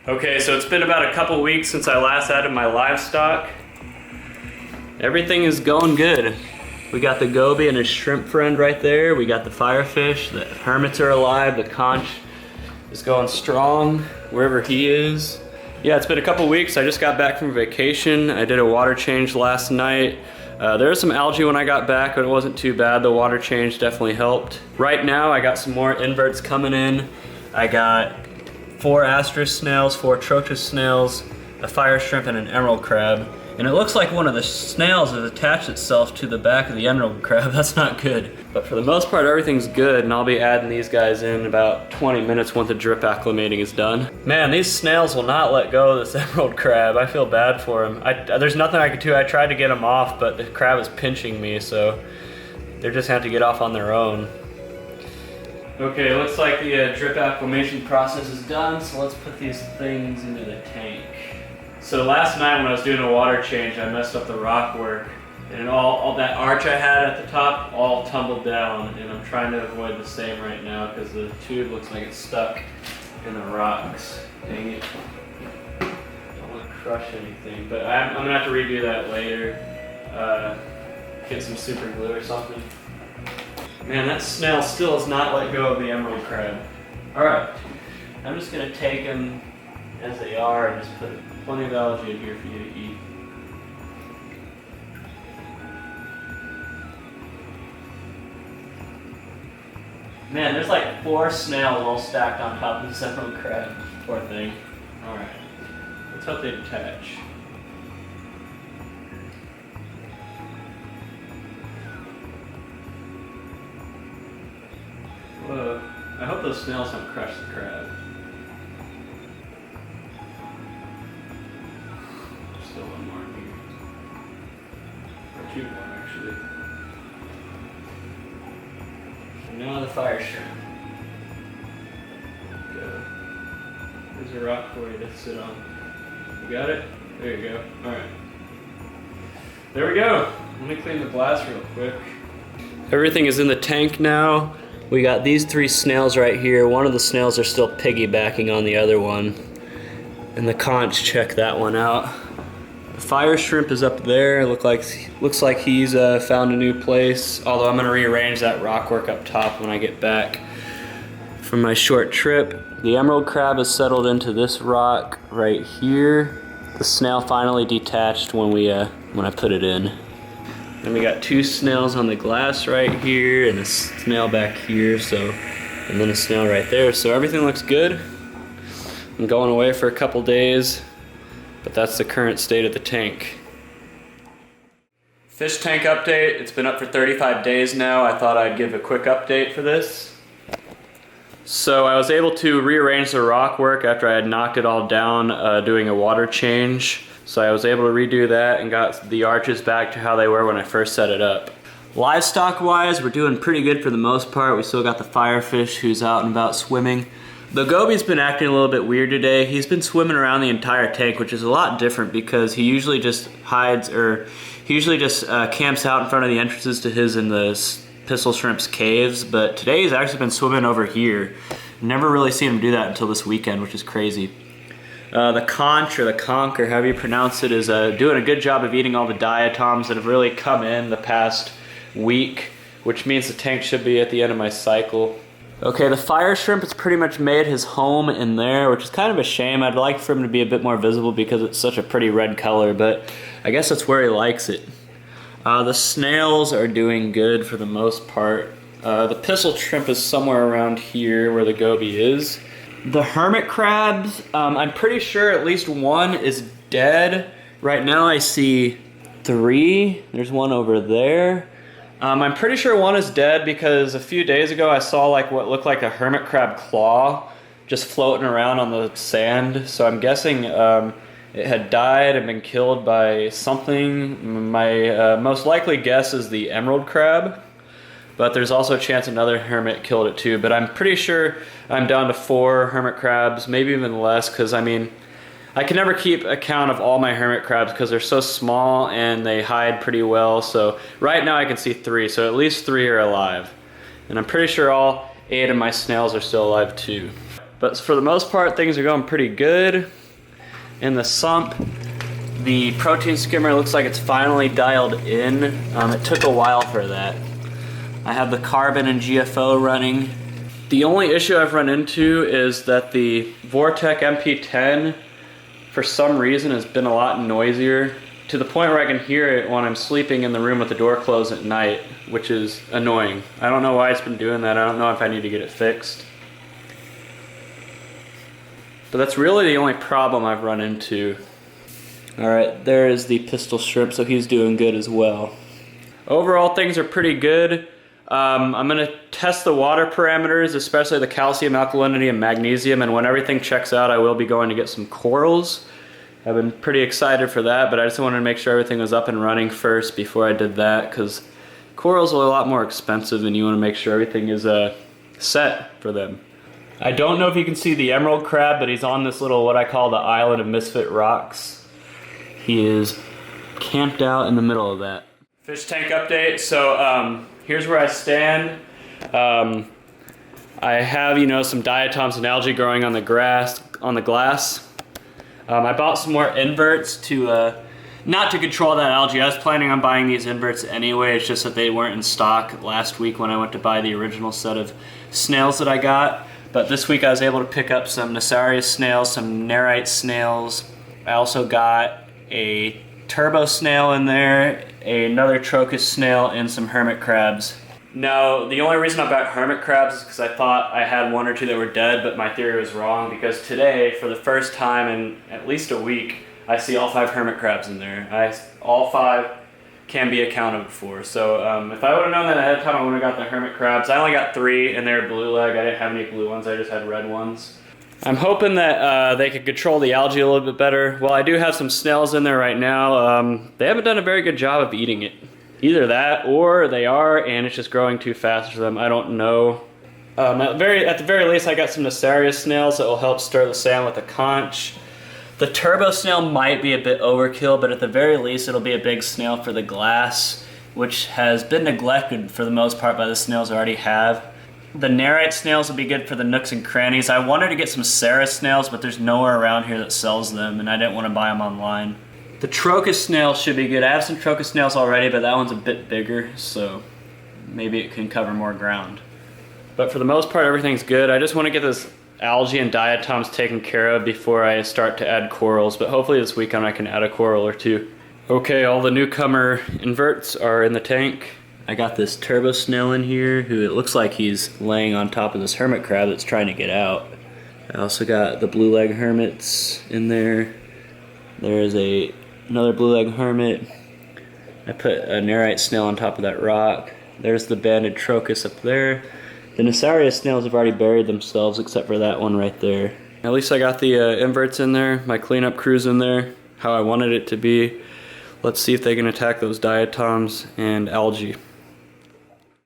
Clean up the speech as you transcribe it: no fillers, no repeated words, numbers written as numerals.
Okay, so it's been about a couple weeks since I last added my livestock. Everything is going good. We got the goby and his shrimp friend right there. We got the firefish. The hermits are alive. The conch is going strong wherever he is. Yeah, it's been a couple weeks. I just got back from vacation. I did a water change last night. There was some algae when I got back, but it wasn't too bad. The water change definitely helped. Right now, I got some more inverts coming in. I got 4 asteris snails, 4 trochus snails, a fire shrimp, and an emerald crab. And it looks like one of the snails has attached itself to the back of the emerald crab. That's not good. But for the most part, everything's good, and I'll be adding these guys in about 20 minutes once the drip acclimating is done. Man, these snails will not let go of this emerald crab. I feel bad for him. There's nothing I could do. I tried to get him off, but the crab is pinching me, so they just have to get off on their own. Okay, looks like the drip acclimation process is done, so let's put these things into the tank. So last night when I was doing a water change, I messed up the rock work, and all that arch I had at the top all tumbled down, and I'm trying to avoid the same right now because the tube looks like it's stuck in the rocks. Dang it. Don't want to crush anything, but I'm gonna have to redo that later. Get some super glue or something. Man, that snail still has not let go of the emerald crab. Alright, I'm just gonna take them as they are and just put plenty of algae in here for you to eat. Man, there's like 4 snails all stacked on top of this emerald crab. Poor thing. Alright, let's hope they detach. Whoa, I hope those snails don't crush the crab. Still one more in here. Or 2 more, actually. And now the fire shrimp. Go. There's a rock for you to sit on. You got it? There you go. Alright. There we go. Let me clean the glass real quick. Everything is in the tank now. We got these 3 snails right here. One of the snails are still piggybacking on the other one. And the conch, check that one out. The fire shrimp is up there. Looks like he's found a new place. Although I'm gonna rearrange that rock work up top when I get back from my short trip. The emerald crab is settled into this rock right here. The snail finally detached when I put it in. Then we got 2 snails on the glass right here and a snail back here, and then a snail right there. So everything looks good. I'm going away for a couple days, but that's the current state of the tank. Fish tank update. It's been up for 35 days now. I thought I'd give a quick update for this. So I was able to rearrange the rock work after I had knocked it all down doing a water change. So I was able to redo that and got the arches back to how they were when I first set it up. Livestock wise, we're doing pretty good for the most part. We still got the firefish who's out and about swimming. The goby's been acting a little bit weird today. He's been swimming around the entire tank, which is a lot different because he usually just hides, or he usually just camps out in front of the entrances to his and the pistol shrimp's caves, but today he's actually been swimming over here. Never really seen him do that until this weekend, which is crazy. The conch, or the conch, or however you pronounce it, is doing a good job of eating all the diatoms that have really come in the past week, which means the tank should be at the end of my cycle. Okay, the fire shrimp has pretty much made his home in there, which is kind of a shame. I'd like for him to be a bit more visible because it's such a pretty red color, but I guess that's where he likes it. The snails are doing good for the most part. The pistol shrimp is somewhere around here where the goby is. The hermit crabs, I'm pretty sure at least 1 is dead. Right now I see 3. There's 1 over there. I'm pretty sure 1 is dead because a few days ago I saw like what looked like a hermit crab claw just floating around on the sand. So I'm guessing it had died and been killed by something. My most likely guess is the emerald crab. But there's also a chance another hermit killed it too. But I'm pretty sure I'm down to 4 hermit crabs, maybe even less, because I mean, I can never keep account of all my hermit crabs because they're so small and they hide pretty well. So right now I can see 3, so at least 3 are alive. And I'm pretty sure all 8 of my snails are still alive too. But for the most part, things are going pretty good. In the sump, the protein skimmer looks like it's finally dialed in. It took a while for that. I have the carbon and GFO running. The only issue I've run into is that the Vortec MP10, for some reason, has been a lot noisier, to the point where I can hear it when I'm sleeping in the room with the door closed at night, which is annoying. I don't know why it's been doing that. I don't know if I need to get it fixed. But that's really the only problem I've run into. Alright, there is the pistol shrimp, so he's doing good as well. Overall, things are pretty good. I'm going to test the water parameters, especially the calcium, alkalinity, and magnesium, and when everything checks out, I will be going to get some corals. I've been pretty excited for that, but I just wanted to make sure everything was up and running first before I did that, because corals are a lot more expensive and you want to make sure everything is set for them. I don't know if you can see the emerald crab, but he's on this little, what I call the island of misfit rocks. He is camped out in the middle of that. Fish tank update. So here's where I stand. I have, some diatoms and algae growing on the glass. I bought some more inverts to, not to control that algae. I was planning on buying these inverts anyway. It's just that they weren't in stock last week when I went to buy the original set of snails that I got. But this week I was able to pick up some Nasarius snails, some Nerite snails. I also got a turbo snail in there, another Trochus snail, and some hermit crabs. Now, the only reason I bought hermit crabs is because I thought I had one or two that were dead, but my theory was wrong, because today, for the first time in at least a week, I see all 5 hermit crabs in there. All 5 can be accounted for. So if I would have known that ahead of time, I would have got the hermit crabs. I only got 3, and they're blue leg. I didn't have any blue ones, I just had red ones. I'm hoping that they could control the algae a little bit better. Well, I do have some snails in there right now. They haven't done a very good job of eating it. Either that, or they are, and it's just growing too fast for them. I don't know. At the very least, I got some Nasarius snails that will help stir the sand with a conch. The turbo snail might be a bit overkill, but at the very least it'll be a big snail for the glass, which has been neglected for the most part by the snails I already have. The Nerite snails will be good for the nooks and crannies. I wanted to get some Ceres snails, but there's nowhere around here that sells them, and I didn't want to buy them online. The Trochus snail should be good. I have some Trochus snails already, but that one's a bit bigger, so maybe it can cover more ground. But for the most part, everything's good. I just want to get this algae and diatoms taken care of before I start to add corals, but hopefully this weekend I can add a coral or 2. Okay, all the newcomer inverts are in the tank. I got this turbo snail in here, who it looks like he's laying on top of this hermit crab that's trying to get out. I also got the blue leg hermits in there. There's another blue leg hermit. I put a Nerite snail on top of that rock. There's the banded Trochus up there. The Nasarius snails have already buried themselves except for that one right there. At least I got the inverts in there, my cleanup crew's in there, how I wanted it to be. Let's see if they can attack those diatoms and algae.